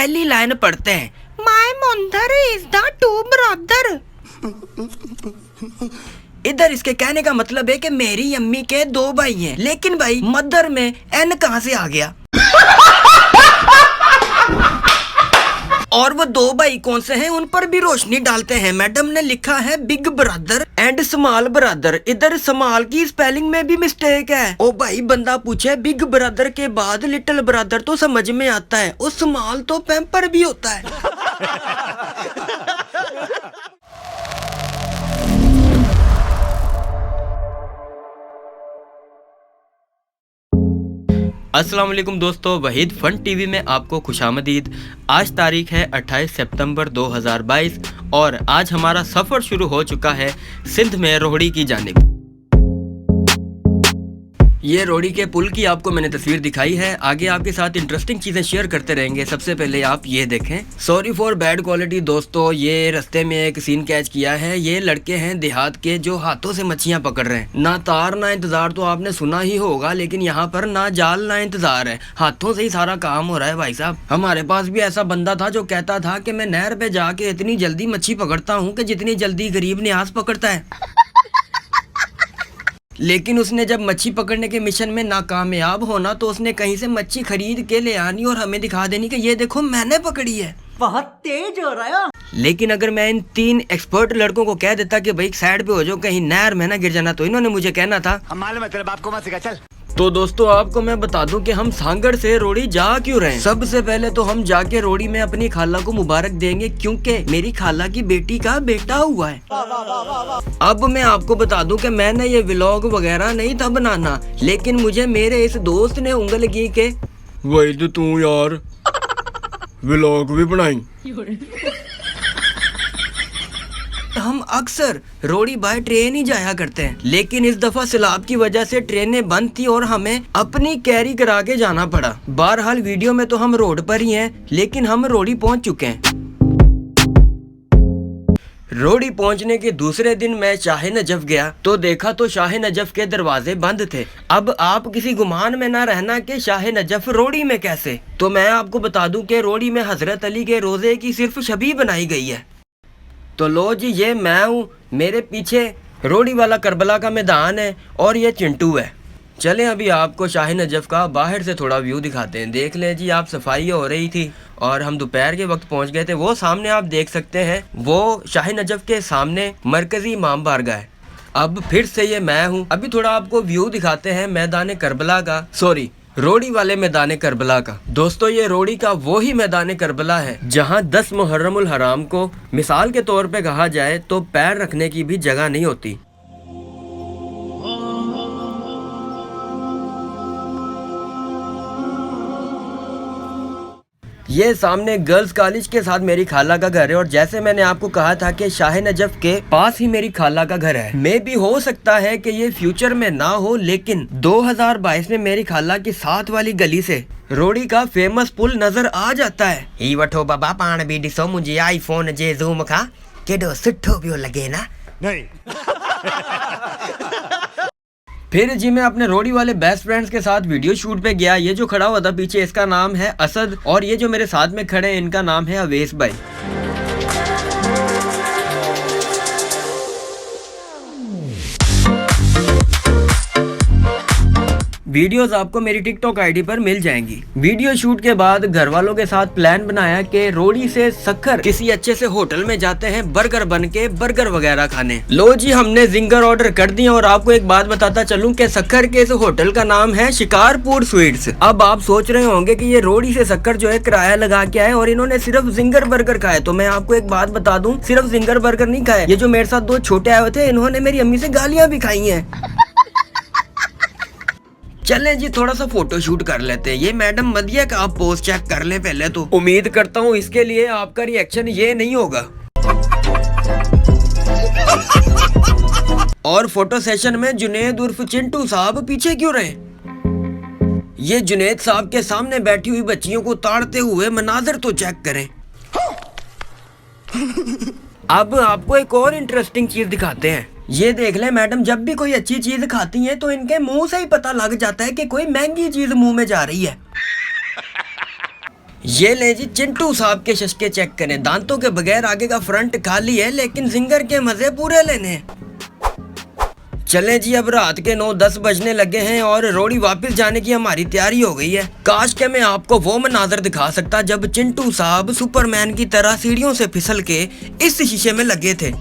पहली लाइन पढ़ते हैं, my mother is the two brother. इधर इसके कहने का मतलब है कि मेरी अम्मी के दो भाई हैं, लेकिन भाई मदर में एन कहां से आ गया? और वो दो भाई कौन से हैं, उन पर भी रोशनी डालते हैं। मैडम ने लिखा है big brother and small brother. इधर स्मॉल की स्पेलिंग में भी मिस्टेक है। ओ भाई, बंदा पूछे बिग ब्रदर के बाद लिटिल ब्रदर तो समझ में आता है, और स्मॉल तो पैम्पर भी होता है। अस्सलाम वालेकुम दोस्तों, वहीद फन टीवी में आपको खुशामदीद। आज तारीख है 28 सितंबर 2022 और आज हमारा सफ़र शुरू हो चुका है सिंध में रोहड़ी की जानिब। ये रोहड़ी के पुल की आपको मैंने तस्वीर दिखाई है। आगे आपके साथ इंटरेस्टिंग चीज़ें शेयर करते रहेंगे। सबसे पहले आप ये देखें, सॉरी फॉर बैड क्वालिटी दोस्तों, ये रास्ते में एक सीन कैच किया है। ये लड़के हैं देहात के जो हाथों से मच्छियाँ पकड़ रहे हैं। ना तार ना इंतज़ार तो आपने सुना ही होगा, लेकिन यहाँ पर ना जाल ना इंतज़ार है, हाथों से ही सारा काम हो रहा है भाई साहब। हमारे पास भी ऐसा बंदा था जो कहता था कि मैं नहर पे जाके इतनी जल्दी मच्छी पकड़ता हूँ कि जितनी जल्दी गरीब न्यास पकड़ता है। लेकिन उसने जब मच्छी पकड़ने के मिशन में नाकामयाब होना तो उसने कहीं से मच्छी खरीद के ले आनी और हमें दिखा देनी कि ये देखो मैंने पकड़ी है। बहुत तेज हो रहा है। लेकिन अगर मैं इन 3 एक्सपर्ट लड़कों को कह देता कि भाई साइड पे हो जाओ, कहीं नहर में ना गिर जाना, तो इन्होंने मुझे कहना था हम मालूम है तेरे बाप को मत सिखा चल। तो दोस्तों आपको मैं बता दूं कि हम सांगड़ से रोहड़ी जा क्यों रहे हैं। सबसे पहले तो हम जाके रोहड़ी में अपनी खाला को मुबारक देंगे, क्योंकि मेरी खाला की बेटी का बेटा हुआ है। अब मैं आपको बता दूं कि मैंने ये व्लॉग वगैरह नहीं था बनाना, लेकिन मुझे मेरे इस दोस्त ने उंगल की के वही तो तू यार व्लॉग भी बनाई। हम अक्सर रोहड़ी बाय ट्रेन ही जाया करते हैं, लेकिन इस दफा सैलाब की वजह से ट्रेनें बंद थी और हमें अपनी कैरी करा के जाना पड़ा। बहरहाल वीडियो में तो हम रोड पर ही हैं, लेकिन हम रोहड़ी पहुंच चुके हैं। रोहड़ी पहुंचने के दूसरे दिन मैं शाह नजफ गया तो देखा तो शाह नजफ के दरवाजे बंद थे। अब आप किसी गुमान में ना रहना कि शाह नजफ रोहड़ी में कैसे, तो मैं आपको बता दूं कि रोहड़ी में हजरत अली के रोजे की सिर्फ छवि बनाई गई है। तो लो जी, ये मैं हूँ, मेरे पीछे रोहड़ी वाला करबला का मैदान है और ये चिंटू है। चलें अभी आपको शाह नजफ का बाहर से थोड़ा व्यू दिखाते हैं। देख लें जी, आप सफाई हो रही थी और हम दोपहर के वक्त पहुंच गए थे। वो सामने आप देख सकते हैं, वो शाह नजफ के सामने मरकजी इमाम बारगाह है। अब फिर से ये मैं हूँ। अभी थोड़ा आपको व्यू दिखाते हैं मैदान करबला का, सॉरी रोहड़ी वाले मैदान करबला का। दोस्तों ये रोहड़ी का वो ही मैदान करबला है जहां 10 मुहर्रमुल हराम को मिसाल के तौर पे कहा जाए तो पैर रखने की भी जगह नहीं होती। ये सामने गर्ल्स कॉलेज के साथ मेरी खाला का घर है, और जैसे मैंने आपको कहा था कि शाह नजफ के पास ही मेरी खाला का घर है। मे भी हो सकता है कि ये फ्यूचर में ना हो, लेकिन 2022 में मेरी खाला की साथ वाली गली से रोहड़ी का फेमस पुल नजर आ जाता है। ही वठो बाबा पान भी दिसो मुझे आईफोन जे ज़ूम खा केडो सुठो भी लगे ना नहीं। फिर जी मैं अपने रोहड़ी वाले बेस्ट फ्रेंड्स के साथ वीडियो शूट पे गया। ये जो खड़ा हुआ था पीछे, इसका नाम है असद, और ये जो मेरे साथ में खड़े हैं इनका नाम है अवेश भाई। वीडियोस आपको मेरी टिकटॉक आईडी पर मिल जाएंगी। वीडियो शूट के बाद घर वालों के साथ प्लान बनाया कि रोहड़ी से सक्खर किसी अच्छे से होटल में जाते हैं बर्गर बन के बर्गर वगैरह खाने। लो जी, हमने जिंगर ऑर्डर कर दिया। और आपको एक बात बताता चलूं कि सक्खर के इस होटल का नाम है शिकारपुर स्वीट्स। अब आप सोच रहे होंगे कि ये रोहड़ी से सक्खर जो है किराया लगा के आए और इन्होंने सिर्फ जिंगर बर्गर खाए। तो मैं आपको एक बात बता दूं, सिर्फ जिंगर बर्गर नहीं खाए, ये जो मेरे साथ 2 छोटे आए हुए थे इन्होंने मेरी अम्मी से गालियां भी खाई हैं। चले जी थोड़ा सा फोटो शूट कर लेते हैं। ये मैडम मदिया का आप पोस्ट चेक कर ले पहले तो। उम्मीद करता हूँ इसके लिए आपका रिएक्शन ये नहीं होगा। और फोटो सेशन में जुनेद उर्फ चिंटू साहब पीछे क्यों रहे? ये जुनेद साहब के सामने बैठी हुई बच्चियों को ताड़ते हुए मनाजर तो चेक करें। अब आपको एक और इंटरेस्टिंग चीज दिखाते हैं। ये देख ले मैडम, जब भी कोई अच्छी चीज खाती हैं तो इनके मुंह से ही पता लग जाता है कि कोई महंगी चीज मुंह में जा रही है। ये ले जी चिंटू साहब के शशके चेक करें। दांतों के बगैर आगे का फ्रंट खाली है, लेकिन जिंगर के मजे पूरे लेने हैं। चले जी, अब रात के 9-10 बजने लगे हैं और रोड़ी वापस जाने की हमारी तैयारी हो गई है। काश के मैं आपको वो मनाजर दिखा सकता जब चिंटू साहब सुपरमैन की तरह सीढ़ियों से फिसल के इस शीशे में लगे थे।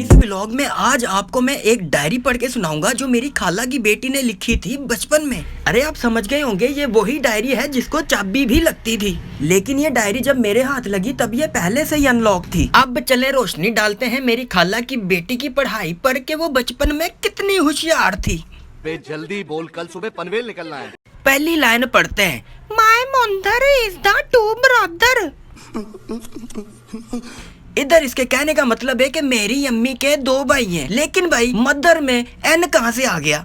इस व्लॉग में आज आपको मैं एक डायरी पढ़ के सुनाऊंगा जो मेरी खाला की बेटी ने लिखी थी बचपन में। अरे आप समझ गए होंगे, ये वही डायरी है जिसको चाबी भी लगती थी, लेकिन ये डायरी जब मेरे हाथ लगी तब ये पहले से ही अनलॉक थी। अब चले रोशनी डालते हैं मेरी खाला की बेटी की पढ़ाई पर के वो बचपन में कितनी होशियार थी। जल्दी बोल, कल सुबह पनवेल निकलना है। पहली लाइन पढ़ते हैं, my mother is the two brother. इधर इसके कहने का मतलब है कि मेरी अम्मी के 2 भाई हैं, लेकिन भाई मदर में एन कहां से आ गया?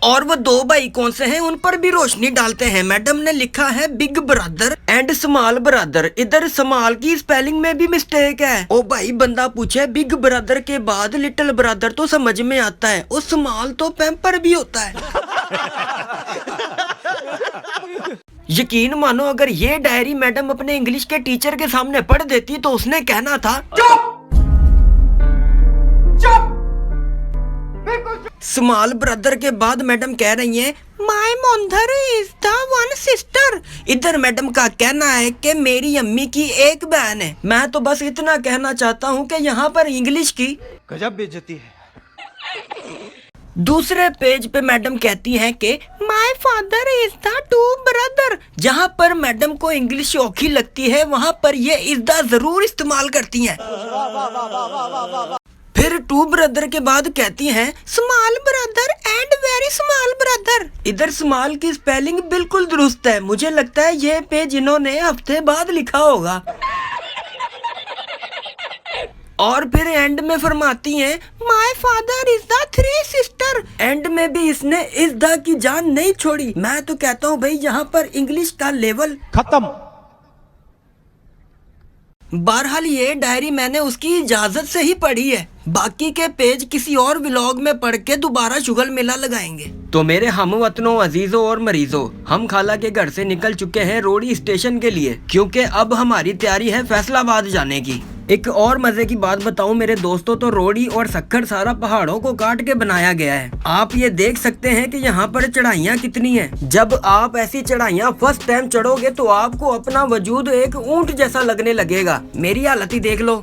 और वो 2 भाई कौन से हैं, उन पर भी रोशनी डालते हैं। मैडम ने लिखा है big brother and small brother. इधर स्मॉल की स्पेलिंग में भी मिस्टेक है। ओ भाई, बंदा पूछे बिग ब्रदर के बाद लिटिल ब्रदर तो समझ में आता है, और स्मॉल तो पैम्पर भी होता है। यकीन मानो, अगर ये डायरी मैडम अपने इंग्लिश के टीचर के सामने पढ़ देती तो उसने कहना था स्मॉल ब्रदर के बाद मैडम कह रही है my mother is the one sister. इधर मैडम का कहना है कि मेरी अम्मी की एक बहन है। मैं तो बस इतना कहना चाहता हूँ कि यहाँ पर इंग्लिश की गजब बेइज्जती है। दूसरे पेज पे मैडम कहती हैं कि my father is the two brother. जहाँ पर मैडम को इंग्लिश औखी लगती है वहाँ पर ये इज द जरूर इस्तेमाल करती हैं। फिर टू ब्रदर के बाद कहती हैं small brother and very small brother. इधर स्मॉल की स्पेलिंग बिल्कुल दुरुस्त है। मुझे लगता है ये पेज इन्होंने हफ्ते बाद लिखा होगा। और फिर एंड में फरमाती हैं my father is the 3 sister. And में भी इसने इज द की जान नहीं छोड़ी। मैं तो कहता हूँ भाई, यहाँ पर इंग्लिश का लेवल खत्म। बहरहाल ये डायरी मैंने उसकी इजाजत से ही पढ़ी है। बाकी के पेज किसी और व्लॉग में पढ़ के दोबारा शुगल मेला लगाएंगे। तो मेरे हम वतनों, अजीजों और मरीजों, हम खाला के घर से निकल चुके हैं रोड़ी स्टेशन के लिए, क्योंकि अब हमारी तैयारी है फैसलाबाद जाने की। एक और मजे की बात बताऊं मेरे दोस्तों, तो रोड़ी और सक्खर सारा पहाड़ों को काट के बनाया गया है। आप ये देख सकते हैं कि यहाँ पर चढ़ाइयाँ कितनी हैं। जब आप ऐसी चढ़ाइयाँ फर्स्ट टाइम चढ़ोगे तो आपको अपना वजूद एक ऊंट जैसा लगने लगेगा। मेरी हालत ही देख लो।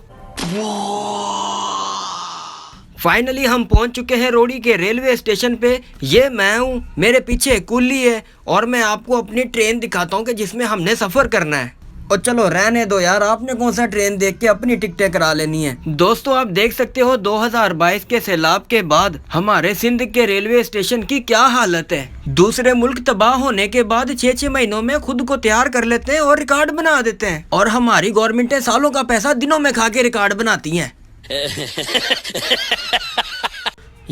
फाइनली हम पहुंच चुके हैं रोड़ी के रेलवे स्टेशन पे। ये मैं हूँ, मेरे पीछे कुल्ली है और मैं आपको अपनी ट्रेन दिखाता हूँ कि जिसमें हमने सफर करना है। और चलो रहने दो यार, आपने कौन सा ट्रेन देख के अपनी टिकटें करा लेनी है। दोस्तों आप देख सकते हो 2022 के सैलाब के बाद हमारे सिंध के रेलवे स्टेशन की क्या हालत है। दूसरे मुल्क तबाह होने के बाद 6-6 महीनों में खुद को तैयार कर लेते हैं और रिकॉर्ड बना देते हैं, और हमारी गवर्नमेंटें सालों का पैसा दिनों में खा के रिकॉर्ड बनाती हैं।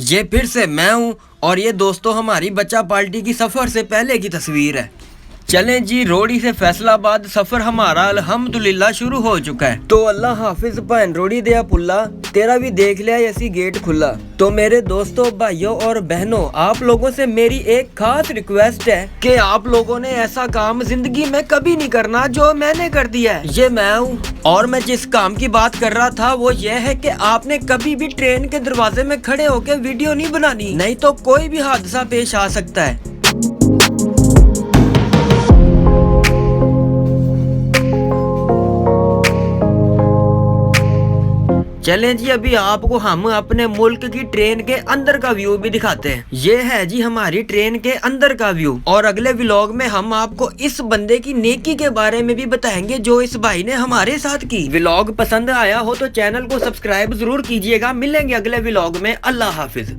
ये फिर से मैं हूँ और ये दोस्तों हमारी बच्चा पार्टी की सफर से पहले की तस्वीर है। चलें जी, रोड़ी से फैसलाबाद सफर हमारा अल्हम्दुलिल्लाह शुरू हो चुका है। तो अल्लाह हाफिज भैन रोड़ी दिया पुल्ला, तेरा भी देख लिया ऐसी गेट खुला। तो मेरे दोस्तों, भाइयों और बहनों, आप लोगों से मेरी एक खास रिक्वेस्ट है कि आप लोगों ने ऐसा काम जिंदगी में कभी नहीं करना जो मैंने कर दिया है। ये मैं हूँ, और मैं जिस काम की बात कर रहा था वो ये है कि आपने कभी भी ट्रेन के दरवाजे में खड़े होकर वीडियो नहीं बनानी, नहीं तो कोई भी हादसा पेश आ सकता है। चलें जी, अभी आपको हम अपने मुल्क की ट्रेन के अंदर का व्यू भी दिखाते हैं। ये है जी हमारी ट्रेन के अंदर का व्यू, और अगले व्लॉग में हम आपको इस बंदे की नेकी के बारे में भी बताएंगे जो इस भाई ने हमारे साथ की। व्लॉग पसंद आया हो तो चैनल को सब्सक्राइब जरूर कीजिएगा। मिलेंगे अगले व्लॉग में। अल्लाह हाफिज।